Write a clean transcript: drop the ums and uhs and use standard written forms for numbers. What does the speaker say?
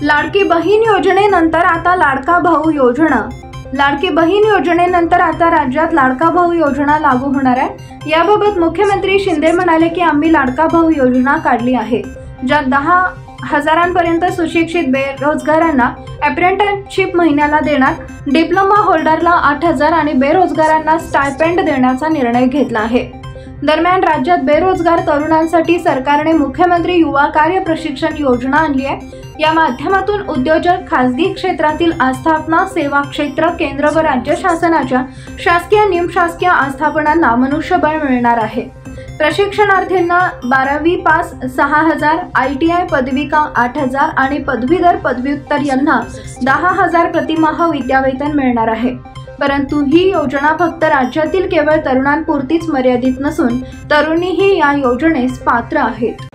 लाडकी बहीण योजनेनंतर आता लाडका भाऊ योजना। लाडकी बहीण योजनेनंतर आता राज्यात लाडका भाऊ योजना लागू होणार आहे। याबाबत मुख्यमंत्री शिंदे म्हणाले की आम्ही लाडका भाऊ योजना काढली आहे, ज्यात 10,000पर्यंत सुशिक्षित बेरोजगारांना अप्रेंटिसशिप महिन्याला देणार, डिप्लोमा होल्डरला 8,000 आणि बेरोजगारांना स्टायपेंड देण्याचा निर्णय घेतला आहे। दरम्यान राज्यात बेरोजगार तरुणांसाठी सरकारने मुख्यमंत्री युवा कार्य प्रशिक्षण योजना आणली आहे। या माध्यमातून उद्योजक, खासगी क्षेत्रातील आस्थापना, सेवा क्षेत्र, केंद्र व राज्य शासनाच्या शासकीय, निमशासकीय आस्थापनांना मनुष्यबळ मिळणार आहे। प्रशिक्षणार्थींना 12वी पास 6,000, ITI पदविका 8,000 आणि पदवीधर पदव्युत्तर यांना 10,000 प्रतिमाह विद्यावेतन मिळणार आहे। परंतु ही योजना फक्त राज्यातील केवळ तरुणांपुरतीच मर्यादित नसून तरुणीही या योजनेस पात्र आहेत।